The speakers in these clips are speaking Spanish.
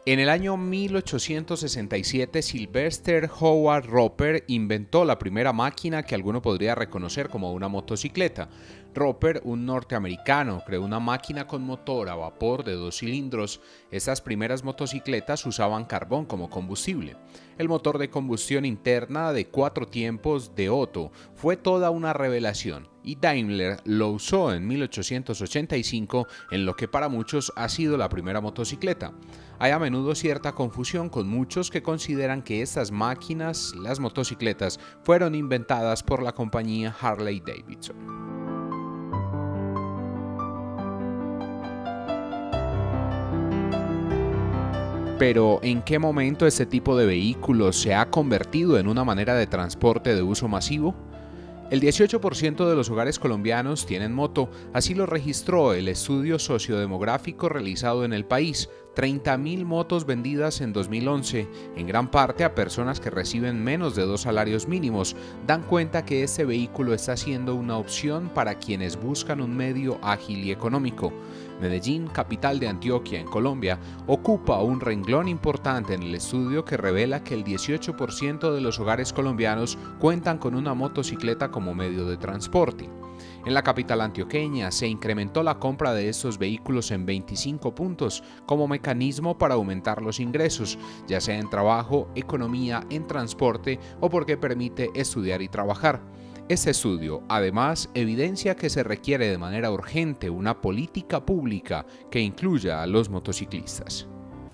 En el año 1867, Sylvester Howard Roper inventó la primera máquina que alguno podría reconocer como una motocicleta. Roper, un norteamericano, creó una máquina con motor a vapor de 2 cilindros. Estas primeras motocicletas usaban carbón como combustible. El motor de combustión interna de 4 tiempos de Otto fue toda una revelación, y Daimler lo usó en 1885 en lo que para muchos ha sido la primera motocicleta. Hay a menudo cierta confusión con muchos que consideran que estas máquinas, las motocicletas, fueron inventadas por la compañía Harley-Davidson. Pero, ¿en qué momento este tipo de vehículos se ha convertido en una manera de transporte de uso masivo? El 18% de los hogares colombianos tienen moto, así lo registró el estudio sociodemográfico realizado en el país. 30.000 motos vendidas en 2011, en gran parte a personas que reciben menos de 2 salarios mínimos, dan cuenta que este vehículo está siendo una opción para quienes buscan un medio ágil y económico. Medellín, capital de Antioquia, en Colombia, ocupa un renglón importante en el estudio que revela que el 18% de los hogares colombianos cuentan con una motocicleta como medio de transporte. En la capital antioqueña se incrementó la compra de estos vehículos en 25 puntos como mecanismo para aumentar los ingresos, ya sea en trabajo, economía, en transporte o porque permite estudiar y trabajar. Este estudio, además, evidencia que se requiere de manera urgente una política pública que incluya a los motociclistas.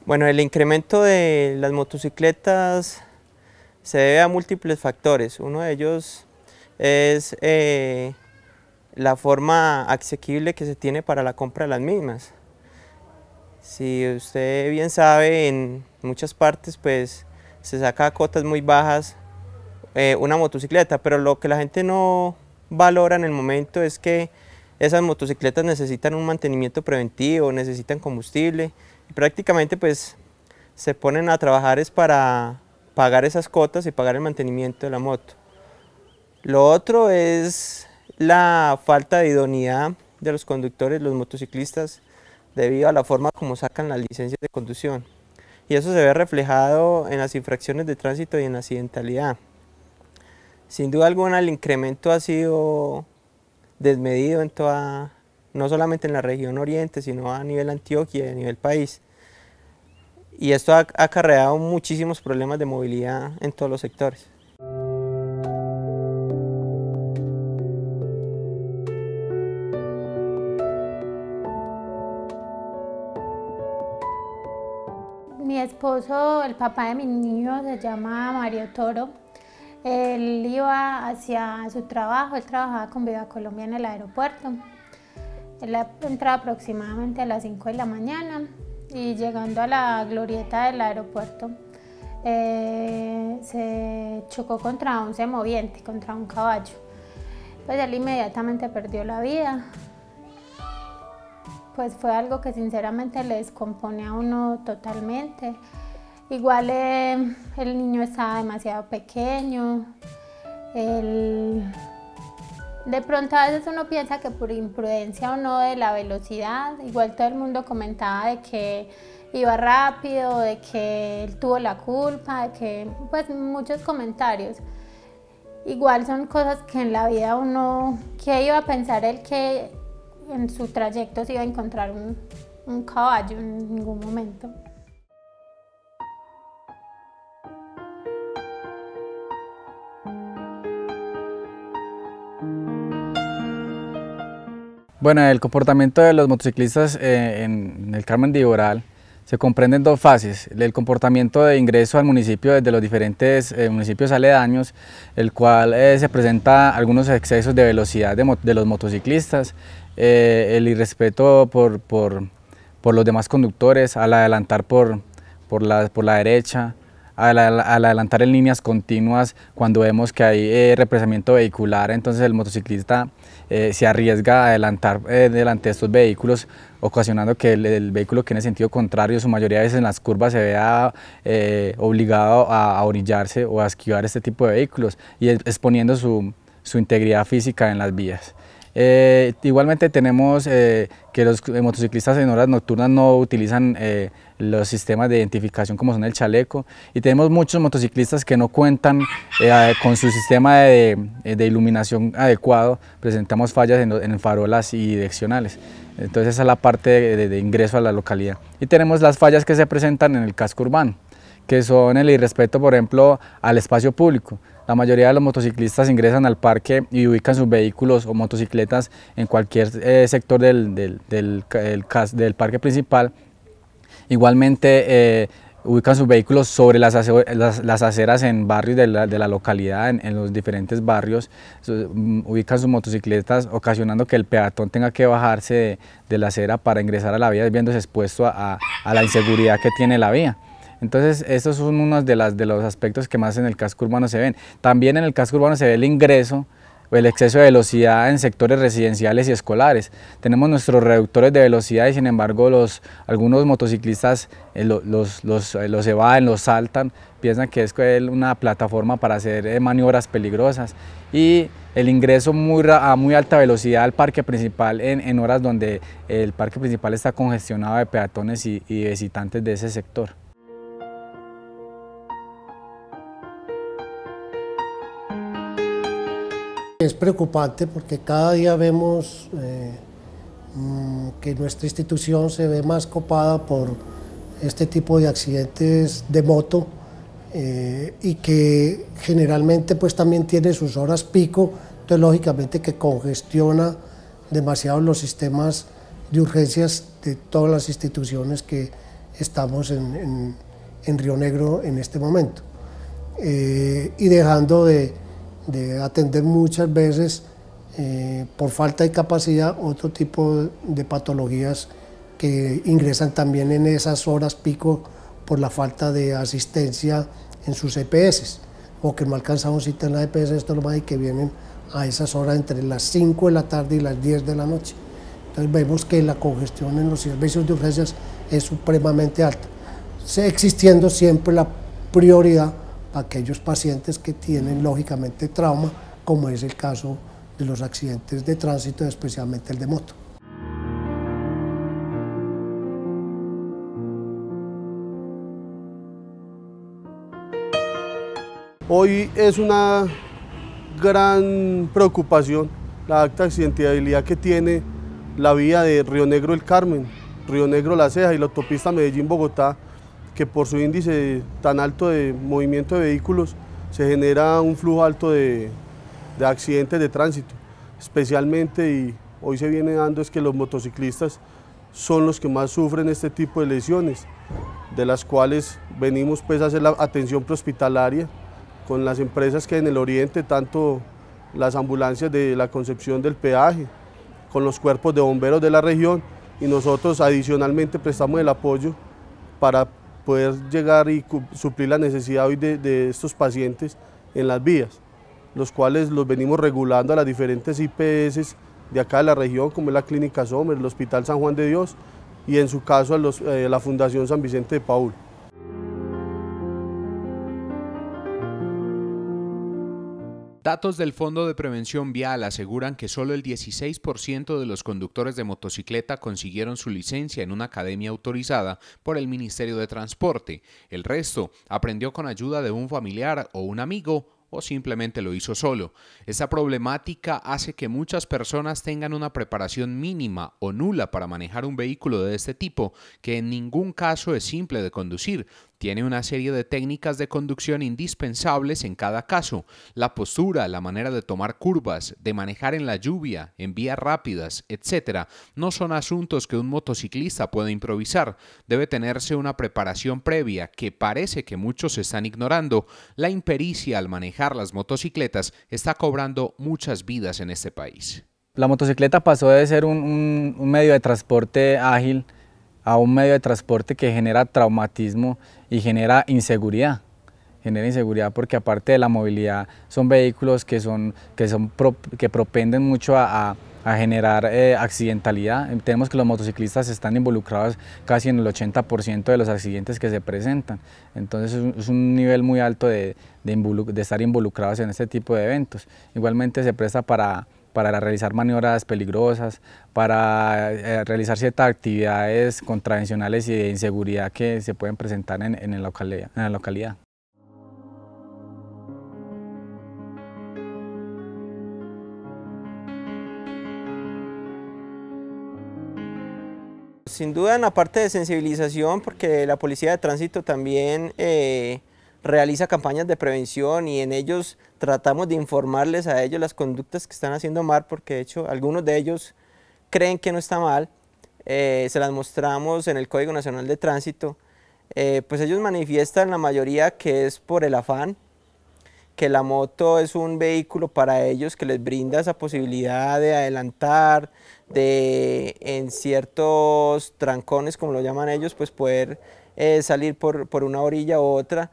Bueno, el incremento de las motocicletas se debe a múltiples factores. Uno de ellos es la forma asequible que se tiene para la compra de las mismas. Si usted bien sabe, en muchas partes pues se saca a cotas muy bajas una motocicleta, pero lo que la gente no valora en el momento es que esas motocicletas necesitan un mantenimiento preventivo, necesitan combustible y prácticamente pues se ponen a trabajar es para pagar esas cotas y pagar el mantenimiento de la moto. Lo otro es la falta de idoneidad de los conductores, los motociclistas, debido a la forma como sacan las licencias de conducción. Y eso se ve reflejado en las infracciones de tránsito y en la accidentalidad. Sin duda alguna el incremento ha sido desmedido en no solamente en la región oriente, sino a nivel Antioquia y a nivel país. Y esto ha acarreado muchísimos problemas de movilidad en todos los sectores. Mi esposo, el papá de mi niño, se llama Mario Toro. Él iba hacia su trabajo, él trabajaba con Viva Colombia en el aeropuerto. Él entraba aproximadamente a las 5 de la mañana y llegando a la glorieta del aeropuerto se chocó contra un semoviente, contra un caballo. Pues él inmediatamente perdió la vida. Pues fue algo que sinceramente le descompone a uno totalmente. Igual el niño estaba demasiado pequeño. De pronto a veces uno piensa que por imprudencia o no de la velocidad, igual todo el mundo comentaba de que iba rápido, de que él tuvo la culpa, de que pues muchos comentarios. Igual son cosas que en la vida uno, ¿qué iba a pensar él que en su trayecto se iba a encontrar un caballo en ningún momento? Bueno, el comportamiento de los motociclistas en el Carmen de Iboral se comprende en 2 fases. El comportamiento de ingreso al municipio desde los diferentes municipios aledaños, el cual se presenta algunos excesos de velocidad de los motociclistas, el irrespeto por los demás conductores, al adelantar por la derecha, al adelantar en líneas continuas cuando vemos que hay represamiento vehicular, entonces el motociclista se arriesga a adelantar delante de estos vehículos, ocasionando que el vehículo que en sentido contrario, su mayoría de veces en las curvas, se vea obligado a orillarse o a esquivar este tipo de vehículos y exponiendo su integridad física en las vías. Igualmente tenemos que los motociclistas en horas nocturnas no utilizan los sistemas de identificación como son el chaleco, y tenemos muchos motociclistas que no cuentan con su sistema de iluminación adecuado. Presentamos fallas en farolas y direccionales. Entonces esa es la parte de ingreso a la localidad. Y tenemos las fallas que se presentan en el casco urbano, que son el irrespeto, por ejemplo, al espacio público. La mayoría de los motociclistas ingresan al parque y ubican sus vehículos o motocicletas en cualquier sector del parque principal. Igualmente ubican sus vehículos sobre las aceras en barrios de la localidad, en los diferentes barrios. Ubican sus motocicletas, ocasionando que el peatón tenga que bajarse de la acera para ingresar a la vía, viéndose expuesto a la inseguridad que tiene la vía. Entonces, estos son unos de los aspectos que más en el casco urbano se ven. También en el casco urbano se ve el ingreso o el exceso de velocidad en sectores residenciales y escolares. Tenemos nuestros reductores de velocidad y sin embargo algunos motociclistas los evaden, los saltan, piensan que es una plataforma para hacer maniobras peligrosas, y el ingreso a muy alta velocidad al parque principal en horas donde el parque principal está congestionado de peatones y visitantes de ese sector. Es preocupante porque cada día vemos que nuestra institución se ve más copada por este tipo de accidentes de moto y que generalmente pues también tiene sus horas pico, entonces lógicamente que congestiona demasiado los sistemas de urgencias de todas las instituciones que estamos en Río Negro en este momento, y dejando de atender muchas veces por falta de capacidad otro tipo de patologías que ingresan también en esas horas pico por la falta de asistencia en sus EPS, o que no alcanzamos cita en la EPS, esto es lo más, y que vienen a esas horas entre las 5 de la tarde y las 10 de la noche. Entonces vemos que la congestión en los servicios de urgencias es supremamente alta, existiendo siempre la prioridad a aquellos pacientes que tienen lógicamente trauma, como es el caso de los accidentes de tránsito, especialmente el de moto. Hoy es una gran preocupación la alta accidentabilidad que tiene la vía de Río Negro El Carmen, Río Negro La Ceja y la autopista Medellín-Bogotá, que por su índice tan alto de movimiento de vehículos se genera un flujo alto de accidentes de tránsito, especialmente, y hoy se viene dando, es que los motociclistas son los que más sufren este tipo de lesiones, de las cuales venimos pues a hacer la atención prehospitalaria con las empresas que hay en el oriente, tanto las ambulancias de la Concepción del Peaje, con los cuerpos de bomberos de la región, y nosotros adicionalmente prestamos el apoyo para poder llegar y suplir la necesidad hoy de estos pacientes en las vías, los cuales los venimos regulando a las diferentes IPS de acá de la región, como es la Clínica Sommer, el Hospital San Juan de Dios, y en su caso a la Fundación San Vicente de Paúl. Datos del Fondo de Prevención Vial aseguran que solo el 16% de los conductores de motocicleta consiguieron su licencia en una academia autorizada por el Ministerio de Transporte. El resto aprendió con ayuda de un familiar o un amigo, o simplemente lo hizo solo. Esta problemática hace que muchas personas tengan una preparación mínima o nula para manejar un vehículo de este tipo, que en ningún caso es simple de conducir. Tiene una serie de técnicas de conducción indispensables en cada caso: la postura, la manera de tomar curvas, de manejar en la lluvia, en vías rápidas, etc. No son asuntos que un motociclista pueda improvisar. Debe tenerse una preparación previa que parece que muchos están ignorando. La impericia al manejar las motocicletas está cobrando muchas vidas en este país. La motocicleta pasó de ser un medio de transporte ágil a un medio de transporte que genera traumatismo y genera inseguridad. Genera inseguridad porque aparte de la movilidad son vehículos que propenden mucho a generar accidentalidad. Tenemos que los motociclistas están involucrados casi en el 80% de los accidentes que se presentan. Entonces es un nivel muy alto de estar involucrados en este tipo de eventos. Igualmente se presta para para realizar maniobras peligrosas, para realizar ciertas actividades contravencionales y de inseguridad que se pueden presentar en la localidad. Sin duda en la parte de sensibilización, porque la Policía de Tránsito también realiza campañas de prevención y en ellos tratamos de informarles a ellos las conductas que están haciendo mal, porque de hecho algunos de ellos creen que no está mal, se las mostramos en el Código Nacional de Tránsito, pues ellos manifiestan la mayoría que es por el afán, que la moto es un vehículo para ellos que les brinda esa posibilidad de adelantar, de en ciertos trancones, como lo llaman ellos, pues poder salir por una orilla u otra.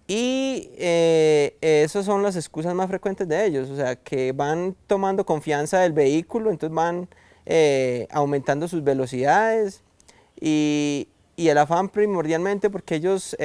Y esas son las excusas más frecuentes de ellos, o sea, que van tomando confianza del vehículo, entonces van aumentando sus velocidades y el afán primordialmente porque ellos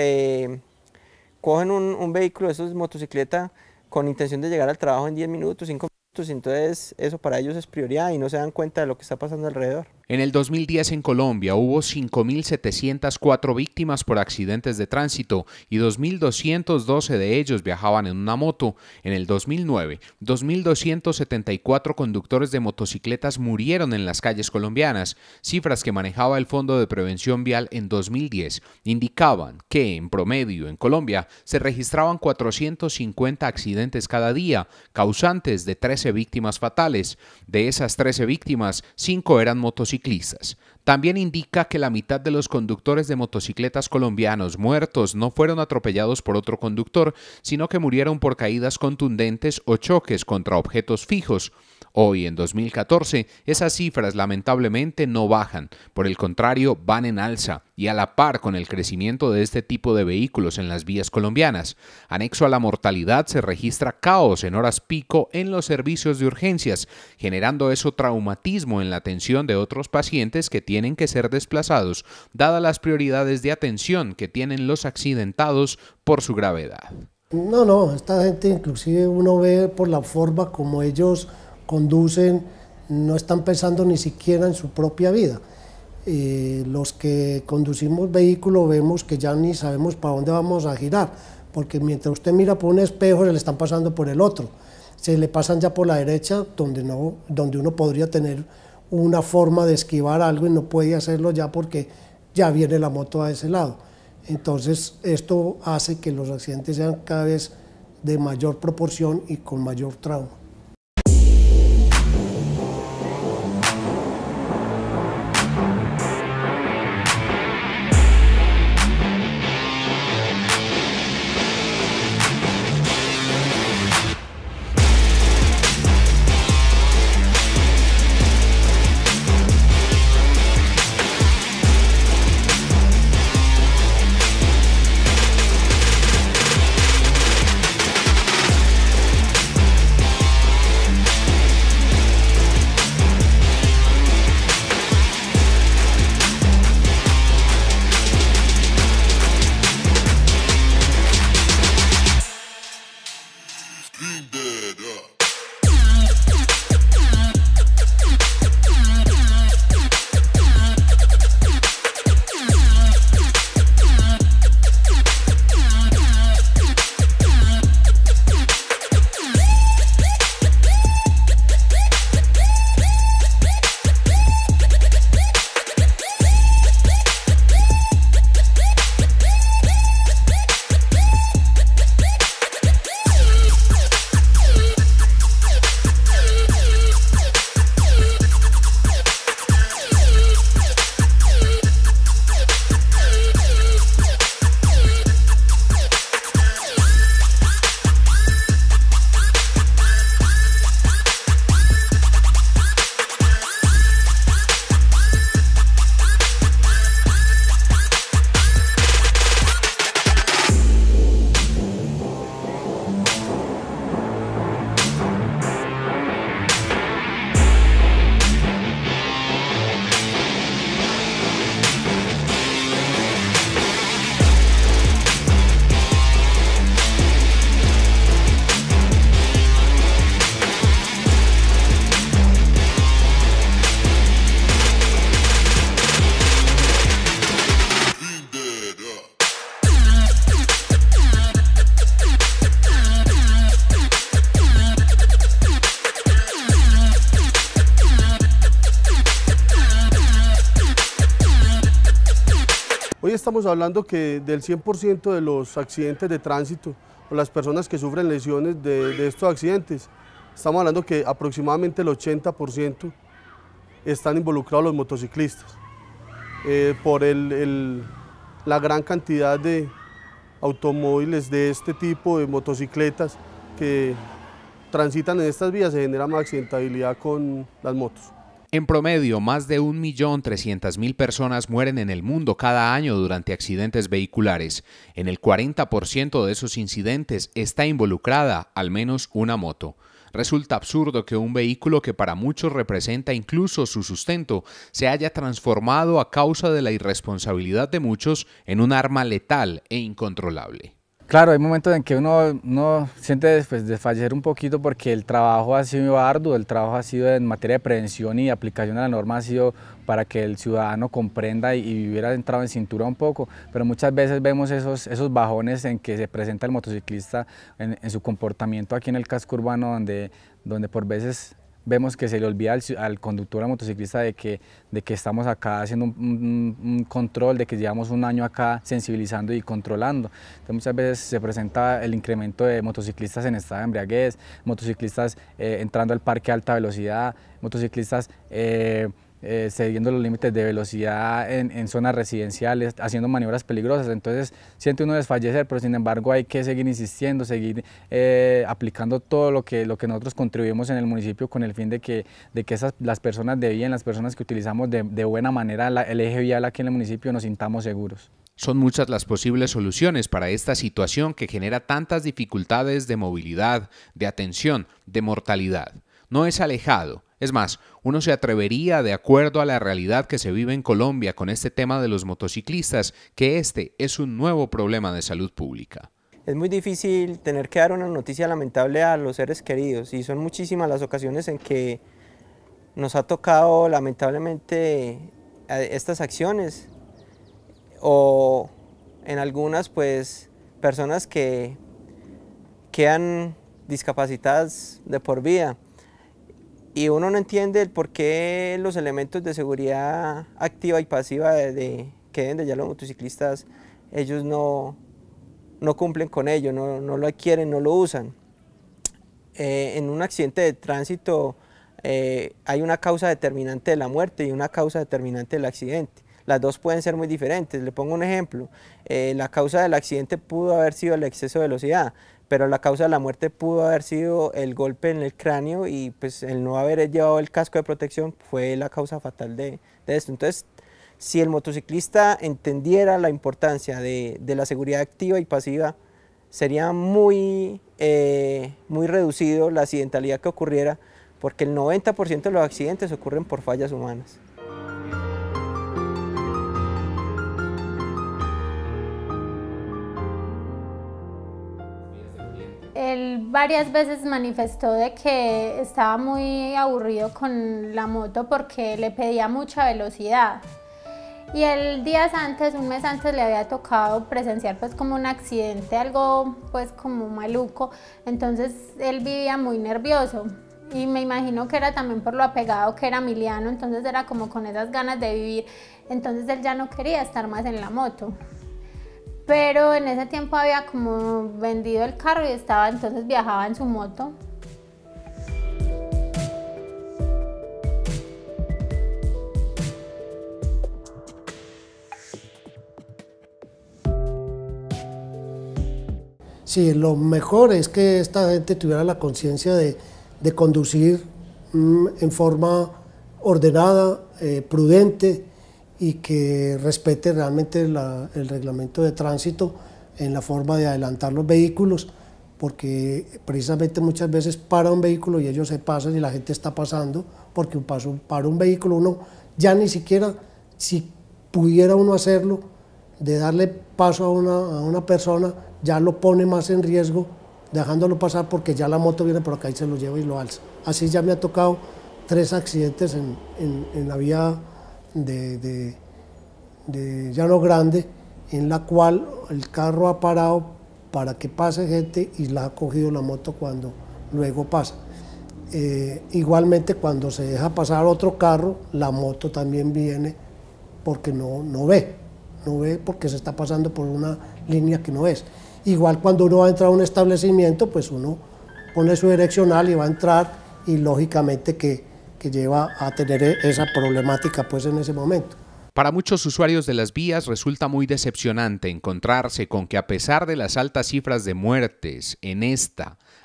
cogen un vehículo de esos motocicleta con intención de llegar al trabajo en 10 minutos, 5 minutos, entonces eso para ellos es prioridad y no se dan cuenta de lo que está pasando alrededor. En el 2010 en Colombia hubo 5.704 víctimas por accidentes de tránsito y 2.212 de ellos viajaban en una moto. En el 2009, 2.274 conductores de motocicletas murieron en las calles colombianas. Cifras que manejaba el Fondo de Prevención Vial en 2010 indicaban que, en promedio, en Colombia se registraban 450 accidentes cada día, causantes de 13 víctimas fatales. De esas 13 víctimas, 5 eran motociclistas. También indica que la mitad de los conductores de motocicletas colombianos muertos no fueron atropellados por otro conductor, sino que murieron por caídas contundentes o choques contra objetos fijos. Hoy, en 2014, esas cifras lamentablemente no bajan, por el contrario, van en alza y a la par con el crecimiento de este tipo de vehículos en las vías colombianas. Anexo a la mortalidad se registra caos en horas pico en los servicios de urgencias, generando eso traumatismo en la atención de otros pacientes que tienen que ser desplazados, dadas las prioridades de atención que tienen los accidentados por su gravedad. No, esta gente inclusive uno ve por la forma como ellos conducen, no están pensando ni siquiera en su propia vida. Los que conducimos vehículos vemos que ya ni sabemos para dónde vamos a girar, porque mientras usted mira por un espejo se le están pasando por el otro, se le pasan ya por la derecha donde uno podría tener una forma de esquivar algo y no puede hacerlo ya porque ya viene la moto a ese lado. Entonces esto hace que los accidentes sean cada vez de mayor proporción y con mayor trauma. Hoy estamos hablando que del 100% de los accidentes de tránsito o las personas que sufren lesiones de estos accidentes, estamos hablando que aproximadamente el 80% están involucrados los motociclistas por la gran cantidad de automóviles de este tipo, de motocicletas que transitan en estas vías, se genera más accidentabilidad con las motos. En promedio, más de 1.300.000 personas mueren en el mundo cada año durante accidentes vehiculares. En el 40% de esos incidentes está involucrada al menos una moto. Resulta absurdo que un vehículo que para muchos representa incluso su sustento se haya transformado a causa de la irresponsabilidad de muchos en un arma letal e incontrolable. Claro, hay momentos en que uno siente desfallecer un poquito porque el trabajo ha sido arduo, el trabajo ha sido en materia de prevención y aplicación a la norma ha sido para que el ciudadano comprenda y hubiera entrado en cintura un poco, pero muchas veces vemos esos bajones en que se presenta el motociclista en su comportamiento aquí en el casco urbano donde por veces vemos que se le olvida al conductor, al motociclista, de que estamos acá haciendo un control, de que llevamos un año acá sensibilizando y controlando. Entonces muchas veces se presenta el incremento de motociclistas en estado de embriaguez, motociclistas entrando al parque a alta velocidad, motociclistas cediendo los límites de velocidad en zonas residenciales, haciendo maniobras peligrosas. Entonces siente uno desfallecer, pero sin embargo hay que seguir insistiendo, seguir aplicando todo lo que nosotros contribuimos en el municipio con el fin de que las personas de bien, las personas que utilizamos de buena manera el eje vial aquí en el municipio nos sintamos seguros. Son muchas las posibles soluciones para esta situación que genera tantas dificultades de movilidad, de atención, de mortalidad. No es alejado. Es más, uno se atrevería, de acuerdo a la realidad que se vive en Colombia con este tema de los motociclistas, que este es un nuevo problema de salud pública. Es muy difícil tener que dar una noticia lamentable a los seres queridos y son muchísimas las ocasiones en que nos ha tocado lamentablemente estas acciones o en algunas pues personas que quedan discapacitadas de por vida. Y uno no entiende el por qué los elementos de seguridad activa y pasiva que deben de ya los motociclistas, ellos no cumplen con ello, no lo adquieren, no lo usan. En un accidente de tránsito hay una causa determinante de la muerte y una causa determinante del accidente. Las dos pueden ser muy diferentes. Le pongo un ejemplo. La causa del accidente pudo haber sido el exceso de velocidad, pero la causa de la muerte pudo haber sido el golpe en el cráneo y pues el no haber llevado el casco de protección fue la causa fatal de esto. Entonces, si el motociclista entendiera la importancia de la seguridad activa y pasiva, sería muy reducido la accidentalidad que ocurriera, porque el 90% de los accidentes ocurren por fallas humanas. Él varias veces manifestó de que estaba muy aburrido con la moto porque le pedía mucha velocidad. Y él días antes, un mes antes, le había tocado presenciar pues como un accidente, algo pues como maluco. Entonces él vivía muy nervioso y me imagino que era también por lo apegado que era Emiliano, entonces era como con esas ganas de vivir. Entonces él ya no quería estar más en la moto. Pero en ese tiempo había como vendido el carro y entonces viajaba en su moto. Sí, lo mejor es que esta gente tuviera la conciencia de conducir en forma ordenada, prudente, y que respete realmente el reglamento de tránsito en la forma de adelantar los vehículos, porque precisamente muchas veces para un vehículo y ellos se pasan y la gente está pasando, porque para un vehículo uno ya ni siquiera, si pudiera uno hacerlo, de darle paso a una persona, ya lo pone más en riesgo, dejándolo pasar porque ya la moto viene por acá y se lo lleva y lo alza. Así ya me ha tocado 3 accidentes en la vía de Llano Grande, en la cual el carro ha parado para que pase gente y la ha cogido la moto cuando luego pasa. Igualmente cuando se deja pasar otro carro, la moto también viene porque no ve, no ve porque se está pasando por una línea que no es. Igual cuando uno va a entrar a un establecimiento, pues uno pone su direccional y va a entrar y lógicamente que lleva a tener esa problemática pues en ese momento. Para muchos usuarios de las vías resulta muy decepcionante encontrarse con que a pesar de las altas cifras de muertes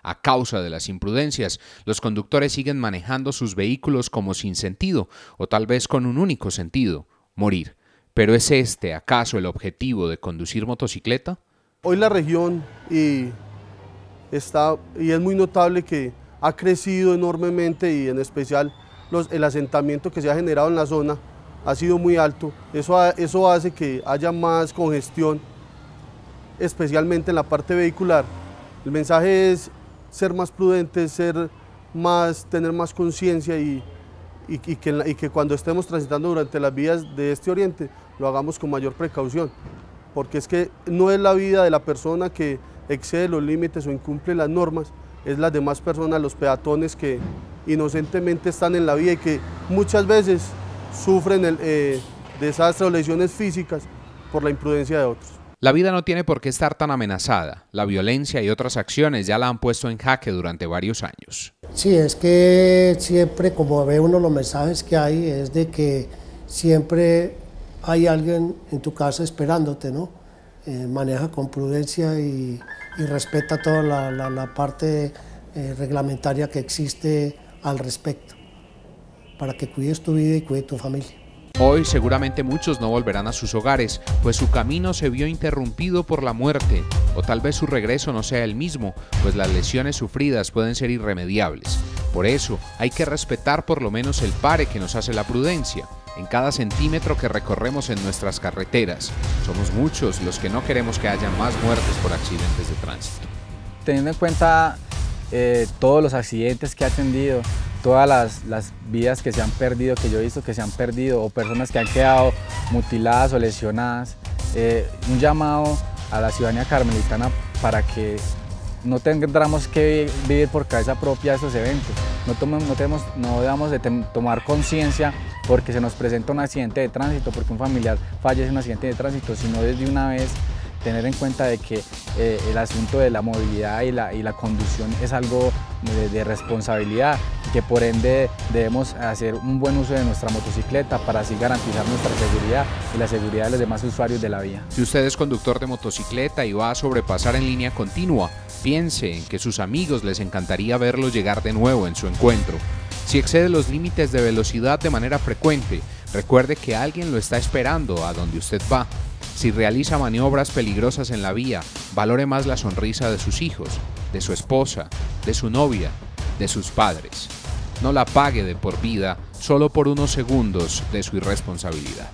a causa de las imprudencias, los conductores siguen manejando sus vehículos como sin sentido o tal vez con un único sentido, morir. ¿Pero es acaso el objetivo de conducir motocicleta? Hoy la región y es muy notable que ha crecido enormemente y en especial el asentamiento que se ha generado en la zona ha sido muy alto. Eso hace que haya más congestión, especialmente en la parte vehicular. El mensaje es ser más prudentes, tener más conciencia y que cuando estemos transitando durante las vías de este oriente lo hagamos con mayor precaución, porque es que no es la vida de la persona que excede los límites o incumple las normas, es las demás personas, los peatones que inocentemente están en la vía y que muchas veces sufren desastres o lesiones físicas por la imprudencia de otros. La vida no tiene por qué estar tan amenazada. La violencia y otras acciones ya la han puesto en jaque durante varios años. Sí, es que siempre, como ve uno los mensajes que hay, es de que siempre hay alguien en tu casa esperándote, ¿no? Maneja con prudencia y respeta toda la parte reglamentaria que existe al respecto, para que cuides tu vida y cuide tu familia. Hoy seguramente muchos no volverán a sus hogares, pues su camino se vio interrumpido por la muerte, o tal vez su regreso no sea el mismo, pues las lesiones sufridas pueden ser irremediables. Por eso hay que respetar por lo menos el pare que nos hace la prudencia en cada centímetro que recorremos en nuestras carreteras. Somos muchos los que no queremos que haya más muertes por accidentes de tránsito. Teniendo en cuenta todos los accidentes que ha atendido, todas las vidas que se han perdido, que yo he visto que se han perdido, o personas que han quedado mutiladas o lesionadas, un llamado a la ciudadanía carmelitana para que no tengamos que vivir por cabeza propia estos eventos, no debamos de tomar conciencia porque se nos presenta un accidente de tránsito, porque un familiar fallece en un accidente de tránsito, sino desde una vez tener en cuenta de que el asunto de la movilidad y la conducción es algo de responsabilidad y que por ende debemos hacer un buen uso de nuestra motocicleta para así garantizar nuestra seguridad y la seguridad de los demás usuarios de la vía. Si usted es conductor de motocicleta y va a sobrepasar en línea continua, piense en que sus amigos les encantaría verlo llegar de nuevo en su encuentro. Si excede los límites de velocidad de manera frecuente, recuerde que alguien lo está esperando a donde usted va. Si realiza maniobras peligrosas en la vía, valore más la sonrisa de sus hijos, de su esposa, de su novia, de sus padres. No la pague de por vida solo por unos segundos de su irresponsabilidad.